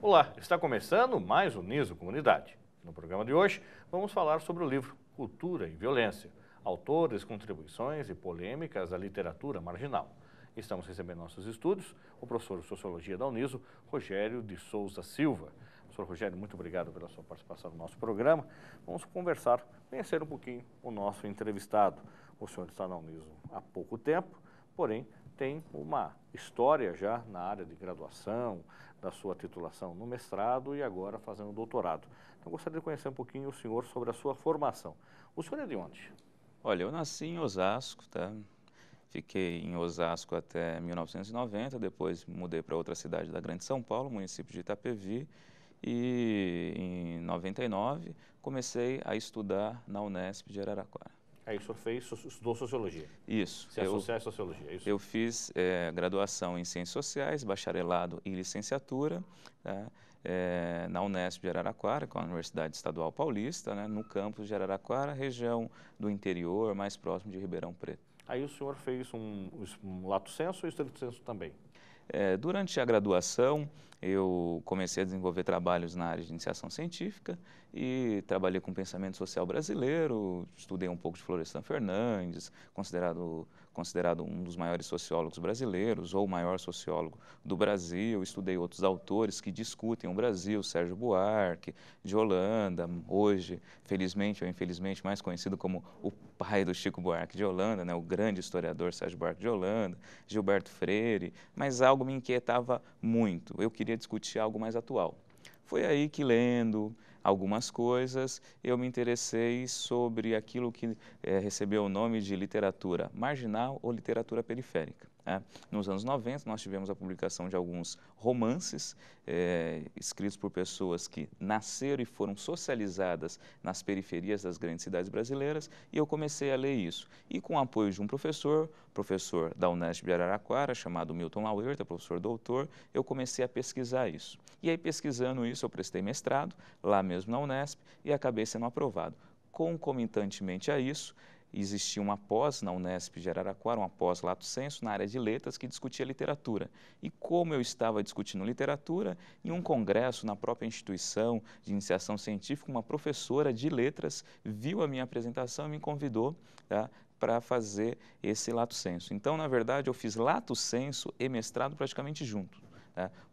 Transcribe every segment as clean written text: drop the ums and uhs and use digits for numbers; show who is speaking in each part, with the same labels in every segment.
Speaker 1: Olá, está começando mais o Niso Comunidade. No programa de hoje, vamos falar sobre o livro Cultura e Violência, autores, contribuições e polêmicas à literatura marginal. Estamos recebendo em nossos estúdios o professor de Sociologia da Uniso, Rogério de Souza Silva. Professor Rogério, muito obrigado pela sua participação no nosso programa. Vamos conversar, conhecer um pouquinho o nosso entrevistado. O senhor está na Uniso há pouco tempo, porém tem uma história já na área de graduação, da sua titulação no mestrado e agora fazendo doutorado. Então, gostaria de conhecer um pouquinho o senhor sobre a sua formação. O senhor é de onde?
Speaker 2: Olha, eu nasci em Osasco, tá? Fiquei em Osasco até 1990, depois mudei para outra cidade da Grande São Paulo, município de Itapevi, e em 99 comecei a estudar na Unesp de Araraquara.
Speaker 1: Aí o senhor estudou Sociologia,
Speaker 2: Isso,
Speaker 1: se associar à Sociologia, é isso?
Speaker 2: eu fiz graduação em Ciências Sociais, bacharelado e licenciatura, tá? Na Unesp de Araraquara, que é a Universidade Estadual Paulista, né? No campus de Araraquara, região do interior, mais próximo de Ribeirão Preto.
Speaker 1: Aí o senhor fez um lato sensu e estrito sensu também?
Speaker 2: Durante a graduação, eu comecei a desenvolver trabalhos na área de iniciação científica e trabalhei com pensamento social brasileiro, estudei um pouco de Florestan Fernandes, considerado um dos maiores sociólogos brasileiros, ou o maior sociólogo do Brasil, estudei outros autores que discutem o Brasil, Sérgio Buarque, de Holanda, hoje, felizmente ou infelizmente, mais conhecido como o pai do Chico Buarque de Holanda, né, o grande historiador Sérgio Buarque de Holanda, Gilberto Freire, mas algo me inquietava muito, eu queria discutir algo mais atual. Foi aí que, lendo algumas coisas, eu me interessei sobre aquilo que recebeu o nome de literatura marginal ou literatura periférica. Nos anos 90, nós tivemos a publicação de alguns romances escritos por pessoas que nasceram e foram socializadas nas periferias das grandes cidades brasileiras, e eu comecei a ler isso. E com o apoio de um professor da Unesp de Araraquara, chamado Milton Lauerta, professor doutor, eu comecei a pesquisar isso. E aí, pesquisando isso, eu prestei mestrado, lá mesmo na Unesp, e acabei sendo aprovado. Concomitantemente a isso, existia uma pós na Unesp de Araraquara, uma pós lato sensu, na área de letras, que discutia literatura. E como eu estava discutindo literatura, em um congresso na própria instituição de iniciação científica, uma professora de letras viu a minha apresentação e me convidou, tá, para fazer esse lato sensu. Então, na verdade, eu fiz lato sensu e mestrado praticamente junto.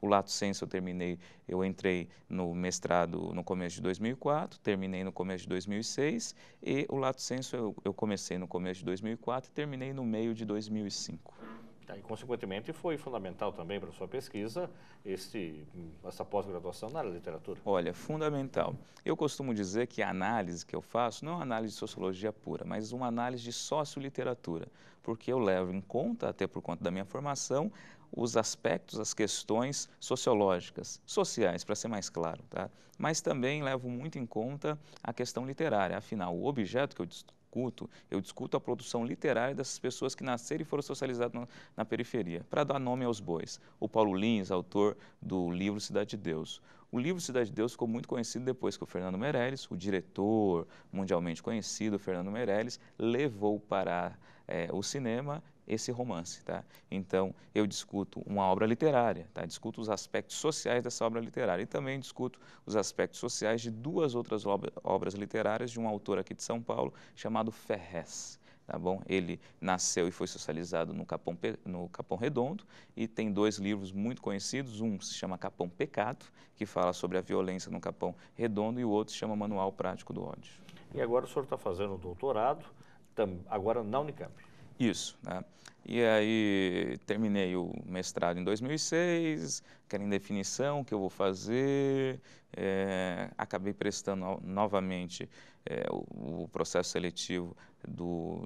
Speaker 2: O lato sensu eu entrei no mestrado no começo de 2004, terminei no começo de 2006, e o lato sensu eu comecei no começo de 2004 e terminei no meio de 2005.
Speaker 1: E, consequentemente, foi fundamental também para a sua pesquisa essa pós-graduação na área de literatura?
Speaker 2: Olha, fundamental. Eu costumo dizer que a análise que eu faço não é uma análise de sociologia pura, mas uma análise de socioliteratura, porque eu levo em conta, até por conta da minha formação, os aspectos, as questões sociológicas, sociais, para ser mais claro, tá? Mas também levo muito em conta a questão literária, afinal, o objeto que eu discuto a produção literária dessas pessoas que nasceram e foram socializadas na periferia. Para dar nome aos bois, o Paulo Lins, autor do livro Cidade de Deus. O livro Cidade de Deus ficou muito conhecido depois que o Fernando Meirelles, o diretor mundialmente conhecido, Fernando Meirelles, levou para o cinema esse romance, tá? Então, eu discuto uma obra literária, tá? Discuto os aspectos sociais dessa obra literária e também discuto os aspectos sociais de duas outras obras literárias de um autor aqui de São Paulo chamado Ferrez. Tá bom? Ele nasceu e foi socializado no Capão Redondo e tem dois livros muito conhecidos, um se chama Capão Pecado, que fala sobre a violência no Capão Redondo, e o outro se chama Manual Prático do Ódio.
Speaker 1: E agora o senhor está fazendo doutorado, agora na Unicamp?
Speaker 2: Isso, né? E aí terminei o mestrado em 2006, aquela indefinição que eu vou fazer, acabei prestando novamente o processo seletivo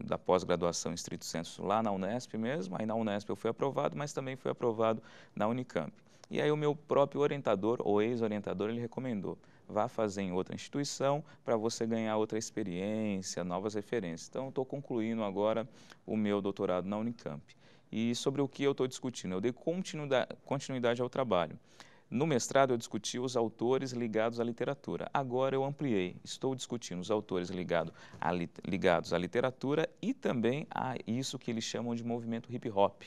Speaker 2: da pós-graduação em estrito sensu lá na Unesp mesmo, aí na Unesp eu fui aprovado, mas também fui aprovado na Unicamp. E aí o meu próprio orientador, ou ex-orientador, ele recomendou: vá fazer em outra instituição para você ganhar outra experiência, novas referências. Então, eu estou concluindo agora o meu doutorado na Unicamp. E sobre o que eu estou discutindo? Eu dei continuidade ao trabalho. No mestrado, eu discuti os autores ligados à literatura. Agora, eu ampliei. Estou discutindo os autores ligados à literatura e também a isso que eles chamam de movimento hip-hop.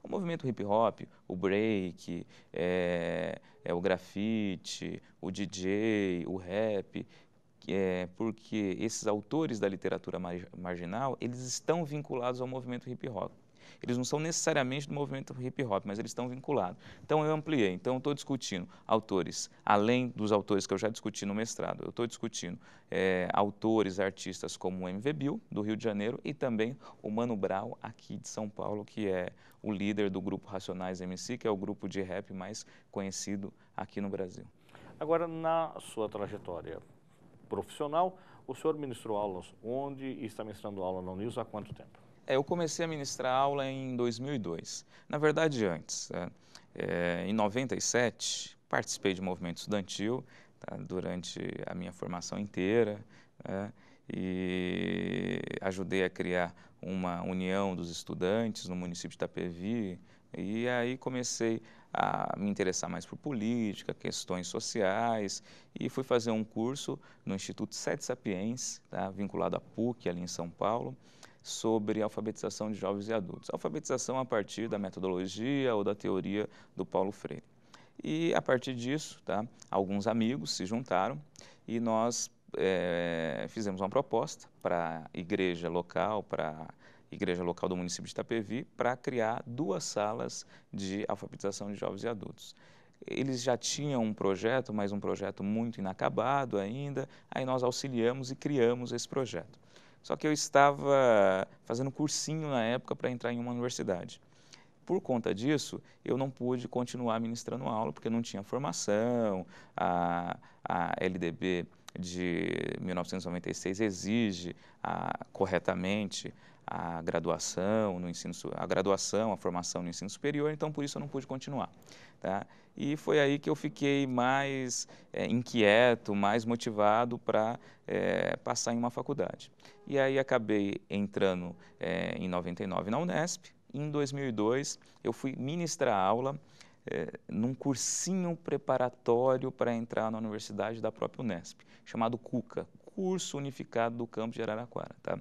Speaker 2: O movimento hip hop, o break, o grafite, o DJ, o rap, porque esses autores da literatura marginal, eles estão vinculados ao movimento hip hop. Eles não são necessariamente do movimento hip hop, mas eles estão vinculados. Então eu ampliei, então estou discutindo autores, além dos autores que eu já discuti no mestrado, eu estou discutindo autores, artistas como o MV Bill, do Rio de Janeiro, e também o Mano Brown, aqui de São Paulo, que é o líder do grupo Racionais MC, que é o grupo de rap mais conhecido aqui no Brasil.
Speaker 1: Agora, na sua trajetória profissional, o senhor ministrou aulas onde e está ministrando aula na Uniso há quanto tempo?
Speaker 2: Eu comecei a ministrar aula em 2002. Na verdade, antes. Em 97, participei de movimento estudantil, tá, durante a minha formação inteira, né, e ajudei a criar uma união dos estudantes no município de Itapevi. E aí comecei a me interessar mais por política, questões sociais, e fui fazer um curso no Instituto Sete Sapiens, tá, vinculado à PUC, ali em São Paulo, sobre alfabetização de jovens e adultos. Alfabetização a partir da metodologia ou da teoria do Paulo Freire. E a partir disso, tá, alguns amigos se juntaram e nós fizemos uma proposta para a igreja local do município de Itapevi, para criar 2 salas de alfabetização de jovens e adultos. Eles já tinham um projeto, mas um projeto muito inacabado ainda, aí nós auxiliamos e criamos esse projeto. Só que eu estava fazendo cursinho na época para entrar em uma universidade. Por conta disso, eu não pude continuar ministrando aula, porque não tinha formação, a LDB de 1996 exige corretamente a graduação no ensino, a formação no ensino superior, então por isso eu não pude continuar, tá? E foi aí que eu fiquei mais inquieto, mais motivado para passar em uma faculdade. E aí acabei entrando em 99 na Unesp. Em 2002 eu fui ministrar aula num cursinho preparatório para entrar na universidade da própria Unesp, chamado CUCA, Curso Unificado do Campus de Araraquara, tá?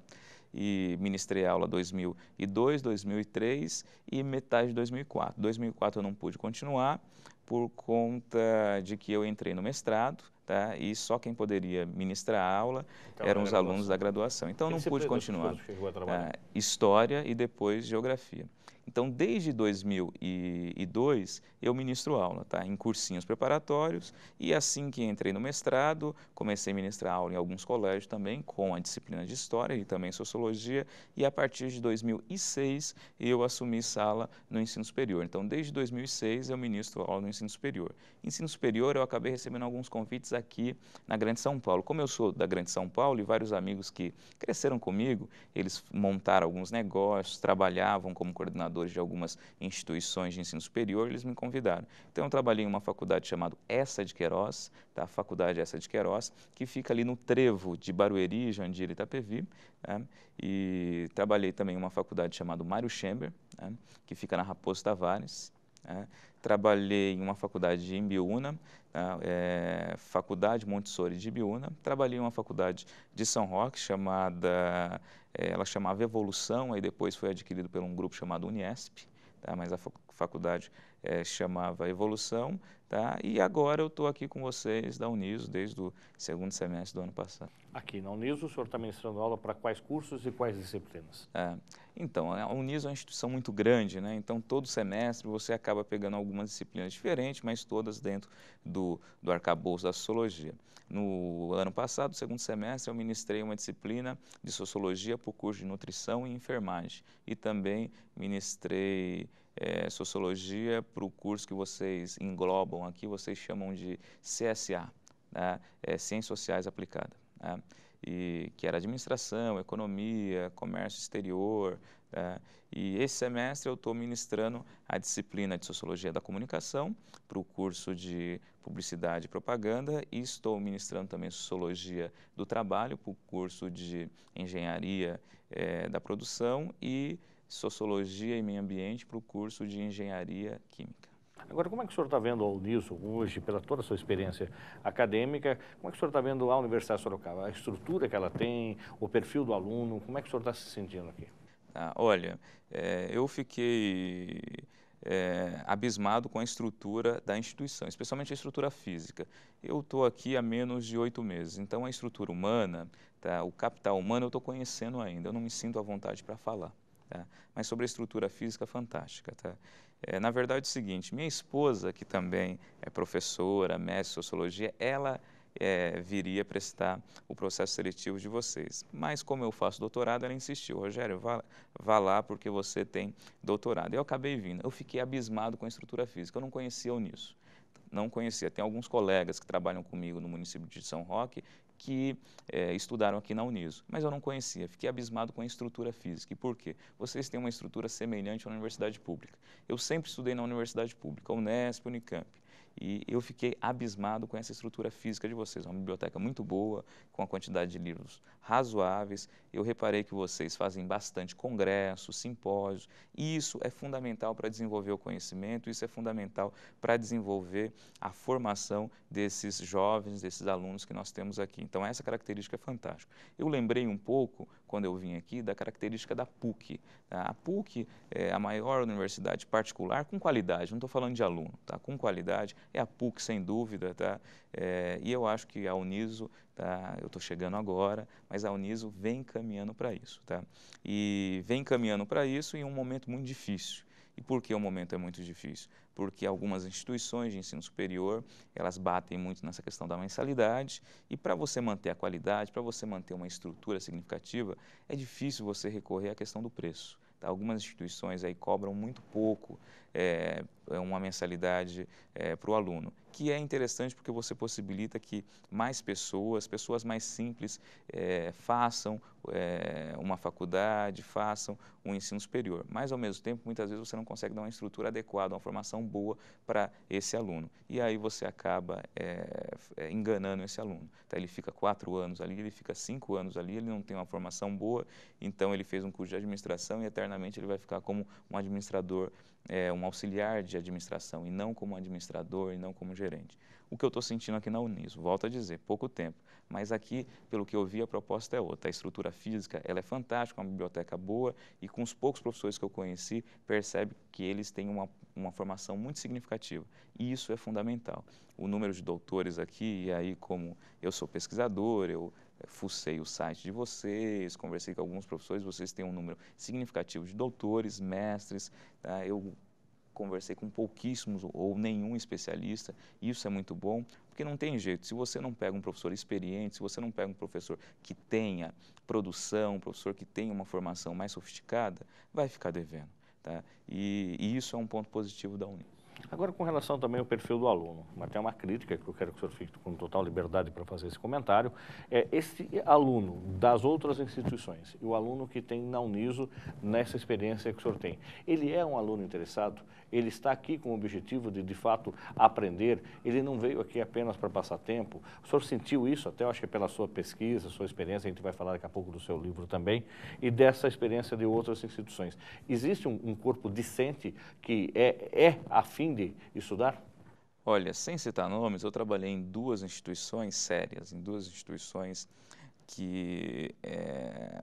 Speaker 2: E ministrei aula 2002, 2003 e metade de 2004. 2004 eu não pude continuar por conta de que eu entrei no mestrado, tá? E só quem poderia ministrar a aula eram os alunos da graduação. Então eu não pude continuar. História e depois Geografia. Então, desde 2002, eu ministro aula, tá, em cursinhos preparatórios, e assim que entrei no mestrado, comecei a ministrar aula em alguns colégios também, com a disciplina de História e também Sociologia, e a partir de 2006 eu assumi sala no ensino superior. Então, desde 2006 eu ministro aula no ensino superior. Ensino superior eu acabei recebendo alguns convites aqui na Grande São Paulo. Como eu sou da Grande São Paulo e vários amigos que cresceram comigo, eles montaram alguns negócios, trabalhavam como coordenadores de algumas instituições de ensino superior, eles me convidaram. Então, eu trabalhei em uma faculdade chamada Essa de Queiroz, tá? A Faculdade Essa de Queiroz, que fica ali no trevo de Barueri, Jandira e Itapevi, né? E trabalhei também em uma faculdade chamada Mário Chamber, né? Que fica na Raposo Tavares. Trabalhei em uma faculdade de Imbiúna, Faculdade Montessori de Imbiúna. Trabalhei em uma faculdade de São Roque, ela chamava Evolução, aí depois foi adquirido por um grupo chamado Uniesp, tá? Mas a faculdade chamava Evolução, tá? E agora eu estou aqui com vocês da Uniso desde o 2º semestre do ano passado.
Speaker 1: Aqui na Uniso, o senhor está ministrando aula para quais cursos e quais disciplinas?
Speaker 2: Então, a Uniso é uma instituição muito grande, né? Então, todo semestre você acaba pegando algumas disciplinas diferentes, mas todas dentro do arcabouço da Sociologia. No ano passado, 2º semestre, eu ministrei uma disciplina de Sociologia para o curso de Nutrição e Enfermagem. E também ministrei Sociologia para o curso que vocês englobam aqui, vocês chamam de CSA, né? Ciências Sociais Aplicadas, né? E que era Administração, Economia, Comércio Exterior, e esse semestre eu estou ministrando a disciplina de Sociologia da Comunicação para o curso de Publicidade e Propaganda, e estou ministrando também Sociologia do Trabalho para o curso de Engenharia da Produção e Sociologia e Meio Ambiente para o curso de Engenharia Química.
Speaker 1: Agora, como é que o senhor está vendo a Uniso hoje, pela toda a sua experiência acadêmica, como é que o senhor está vendo a Universidade de Sorocaba, a estrutura que ela tem, o perfil do aluno, como é que o senhor está se sentindo aqui?
Speaker 2: Olha, eu fiquei abismado com a estrutura da instituição, especialmente a estrutura física. Eu estou aqui há menos de 8 meses, então a estrutura humana, tá, o capital humano eu estou conhecendo ainda, eu não me sinto à vontade para falar. Tá? Mas sobre a estrutura física, fantástica. Tá? Na verdade é o seguinte, minha esposa, que também é professora, mestre em sociologia, ela viria prestar o processo seletivo de vocês. Mas como eu faço doutorado, ela insistiu, Rogério, vá lá porque você tem doutorado. Eu acabei vindo, eu fiquei abismado com a estrutura física, eu não conhecia o nisso. Não conhecia. Tem alguns colegas que trabalham comigo no município de São Roque que estudaram aqui na Uniso, mas eu não conhecia. Fiquei abismado com a estrutura física. E por quê? Vocês têm uma estrutura semelhante à universidade pública. Eu sempre estudei na universidade pública, Unesp, Unicamp. E eu fiquei abismado com essa estrutura física de vocês. Uma biblioteca muito boa, com a quantidade de livros razoáveis. Eu reparei que vocês fazem bastante congressos, simpósios, e isso é fundamental para desenvolver o conhecimento, isso é fundamental para desenvolver a formação desses jovens, desses alunos que nós temos aqui. Então, essa característica é fantástica. Eu lembrei um pouco, quando eu vim aqui, da característica da PUC. Tá? A PUC é a maior universidade particular com qualidade, não estou falando de aluno, tá? Com qualidade, é a PUC sem dúvida, tá? E eu acho que a Uniso, tá? Eu estou chegando agora, mas a Uniso vem caminhando para isso, tá? E vem caminhando para isso em um momento muito difícil. E por que o momento é muito difícil? Porque algumas instituições de ensino superior, elas batem muito nessa questão da mensalidade, e para você manter a qualidade, para você manter uma estrutura significativa, é difícil você recorrer à questão do preço. Tá? Algumas instituições aí cobram muito pouco uma mensalidade para o aluno, que é interessante porque você possibilita que mais pessoas mais simples, façam uma faculdade, façam um ensino superior. Mas, ao mesmo tempo, muitas vezes você não consegue dar uma estrutura adequada, uma formação boa para esse aluno. E aí você acaba enganando esse aluno. Tá? Ele fica 4 anos ali, ele fica 5 anos ali, ele não tem uma formação boa, então ele fez um curso de administração e eternamente ele vai ficar como um administrador, um auxiliar de administração, e não como administrador, e não como gerente. O que eu estou sentindo aqui na Uniso, volto a dizer, pouco tempo, mas aqui, pelo que eu vi, a proposta é outra. A estrutura física, ela é fantástica, uma biblioteca boa, e com os poucos professores que eu conheci, percebe que eles têm uma formação muito significativa, e isso é fundamental. O número de doutores aqui, e aí como eu sou pesquisador, eu fucei o site de vocês, conversei com alguns professores, vocês têm um número significativo de doutores, mestres, tá? Eu conversei com pouquíssimos ou nenhum especialista, e isso é muito bom, porque não tem jeito, se você não pega um professor experiente, se você não pega um professor que tenha produção, um professor que tenha uma formação mais sofisticada, vai ficar devendo. Tá? E isso é um ponto positivo da Uni.
Speaker 1: Agora, com relação também ao perfil do aluno, mas tem uma crítica que eu quero que o senhor fique com total liberdade para fazer esse comentário, esse aluno das outras instituições e o aluno que tem na Uniso, nessa experiência que o senhor tem, ele é um aluno interessado? Ele está aqui com o objetivo de fato, aprender? Ele não veio aqui apenas para passar tempo? O senhor sentiu isso, até eu acho que pela sua pesquisa, sua experiência, a gente vai falar daqui a pouco do seu livro também, e dessa experiência de outras instituições. Existe um corpo discente que é afim de estudar?
Speaker 2: Olha, sem citar nomes, eu trabalhei em 2 instituições sérias, em 2 instituições que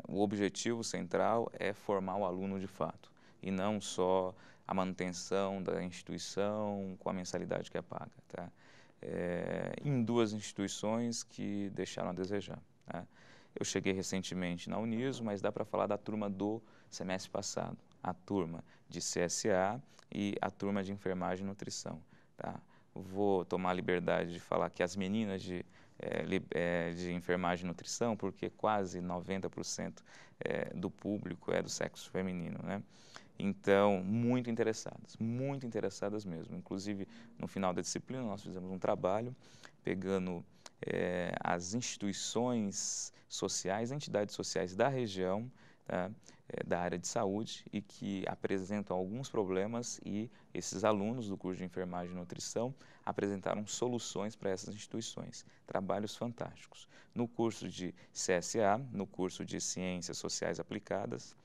Speaker 2: o objetivo central é formar o aluno de fato, e não só a manutenção da instituição com a mensalidade que é paga. Tá? Em 2 instituições que deixaram a desejar. Tá? Eu cheguei recentemente na Uniso, mas dá para falar da turma do semestre passado, a turma de CSA e a turma de enfermagem e nutrição. Tá? Vou tomar a liberdade de falar que as meninas de enfermagem e nutrição, porque quase 90% do público é do sexo feminino, né? Então, muito interessadas mesmo. Inclusive, no final da disciplina, nós fizemos um trabalho pegando as instituições sociais, entidades sociais da região, tá? Da área de saúde, e que apresentam alguns problemas, e esses alunos do curso de enfermagem e nutrição apresentaram soluções para essas instituições. Trabalhos fantásticos. No curso de CSA, no curso de Ciências Sociais Aplicadas,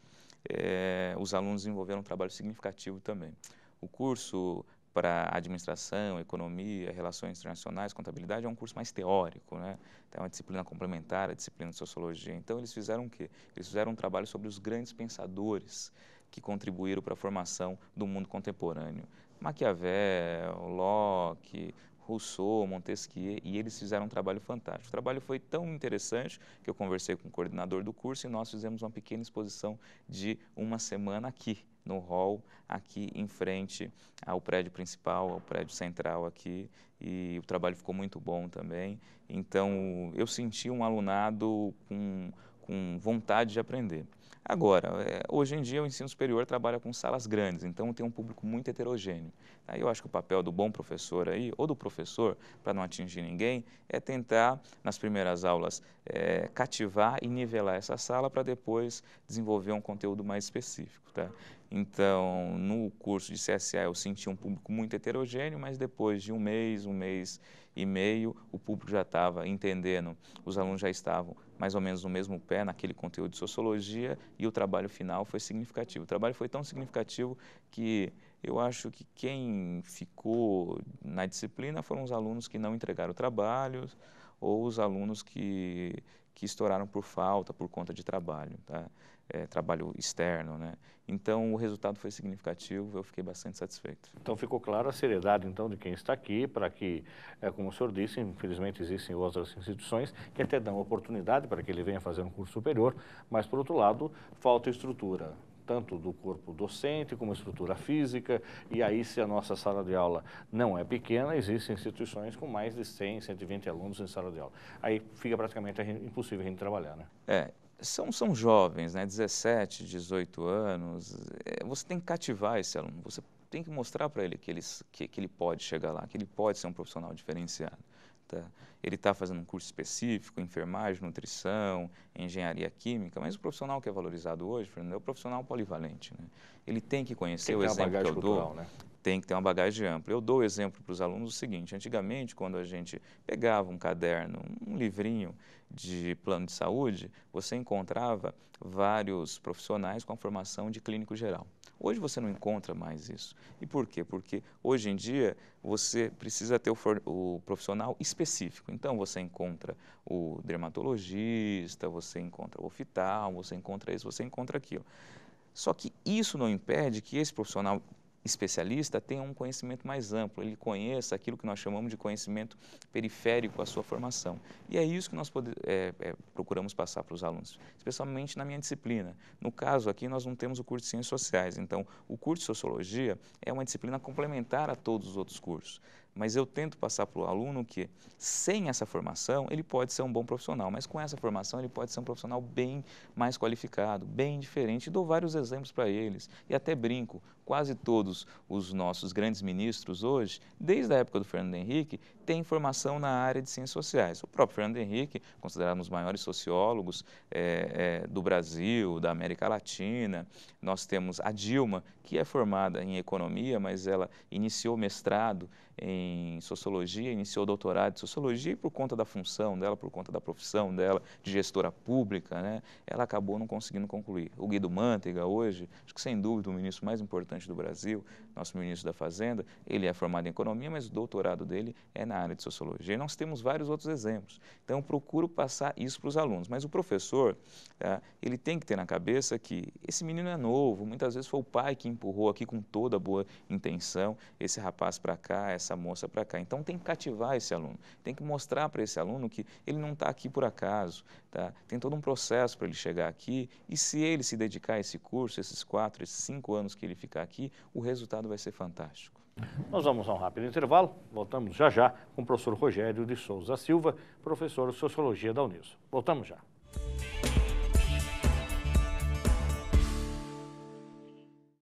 Speaker 2: os alunos desenvolveram um trabalho significativo também. O curso para administração, economia, relações internacionais, contabilidade é um curso mais teórico, né? É uma disciplina complementar à disciplina de sociologia. Então, eles fizeram o quê? Eles fizeram um trabalho sobre os grandes pensadores que contribuíram para a formação do mundo contemporâneo. Maquiavel, Locke, Rousseau, Montesquieu, e eles fizeram um trabalho fantástico. O trabalho foi tão interessante que eu conversei com o coordenador do curso e nós fizemos uma pequena exposição de uma semana aqui, no hall, aqui em frente ao prédio principal, ao prédio central aqui, e o trabalho ficou muito bom também. Então, eu senti um alunado com vontade de aprender. Agora, hoje em dia o ensino superior trabalha com salas grandes, então tem um público muito heterogêneo. Aí eu acho que o papel do bom professor aí, ou do professor, para não atingir ninguém, é tentar, nas primeiras aulas, cativar e nivelar essa sala para depois desenvolver um conteúdo mais específico, tá? Então, no curso de CSA eu senti um público muito heterogêneo, mas depois de um mês e meio, o público já estava entendendo, os alunos já estavam mais ou menos no mesmo pé naquele conteúdo de sociologia e o trabalho final foi significativo. O trabalho foi tão significativo que eu acho que quem ficou na disciplina foram os alunos que não entregaram trabalhos ou os alunos que estouraram por falta, por conta de trabalho, tá? Trabalho externo, né? Então, o resultado foi significativo, eu fiquei bastante satisfeito.
Speaker 1: Então, ficou clara a seriedade, então, de quem está aqui, para que, como o senhor disse, infelizmente existem outras instituições que até dão oportunidade para que ele venha fazer um curso superior, mas, por outro lado, falta estrutura, tanto do corpo docente como estrutura física, e aí se a nossa sala de aula não é pequena, existem instituições com mais de 100, 120 alunos em sala de aula. Aí fica praticamente impossível a gente trabalhar, né?
Speaker 2: São jovens, né, 17, 18 anos, você tem que cativar esse aluno, você tem que mostrar para ele que ele pode chegar lá, que ele pode ser um profissional diferenciado. Tá? Ele está fazendo um curso específico, enfermagem, nutrição, engenharia química, mas o profissional que é valorizado hoje, Fernando, é o profissional polivalente. Né? Ele tem que conhecer o exemplo que eu dou. Né? Tem que ter uma bagagem ampla. Eu dou o exemplo para os alunos o seguinte, antigamente, quando a gente pegava um caderno, um livrinho de plano de saúde, você encontrava vários profissionais com a formação de clínico geral. Hoje você não encontra mais isso. E por quê? Porque hoje em dia você precisa ter o profissional específico. Então você encontra o dermatologista, você encontra o oftalmo, você encontra isso, você encontra aquilo. Só que isso não impede que esse profissional especialista tenha um conhecimento mais amplo, ele conheça aquilo que nós chamamos de conhecimento periférico à sua formação. E é isso que nós procuramos passar para os alunos, especialmente na minha disciplina. No caso aqui, nós não temos o curso de Ciências Sociais, então o curso de Sociologia é uma disciplina complementar a todos os outros cursos. Mas eu tento passar para o aluno que, sem essa formação, ele pode ser um bom profissional, mas com essa formação ele pode ser um profissional bem mais qualificado, bem diferente. Dou vários exemplos para eles e até brinco, quase todos os nossos grandes ministros hoje, desde a época do Fernando Henrique, têm formação na área de ciências sociais. O próprio Fernando Henrique, considerado um dos maiores sociólogos do Brasil, da América Latina. Nós temos a Dilma, que é formada em economia, mas ela iniciou mestrado em sociologia, iniciou doutorado em sociologia e por conta da função dela, por conta da profissão dela de gestora pública, né, ela acabou não conseguindo concluir. O Guido Mantega hoje, acho que sem dúvida o ministro mais importante do Brasil, nosso ministro da Fazenda, ele é formado em economia, mas o doutorado dele é na área de sociologia. E nós temos vários outros exemplos. Então, eu procuro passar isso para os alunos. Mas o professor, ele tem que ter na cabeça que esse menino é novo, muitas vezes foi o pai que empurrou aqui com toda boa intenção, esse rapaz para cá, essa moça para cá. Então, tem que cativar esse aluno, tem que mostrar para esse aluno que ele não está aqui por acaso, tá? Tem todo um processo para ele chegar aqui e se ele se dedicar a esse curso, esses 4, esses 5 anos que ele ficar aqui, o resultado vai ser fantástico.
Speaker 1: Nós vamos a um rápido intervalo, voltamos já já com o professor Rogério de Souza Silva, professor de Sociologia da Uniso. Voltamos já.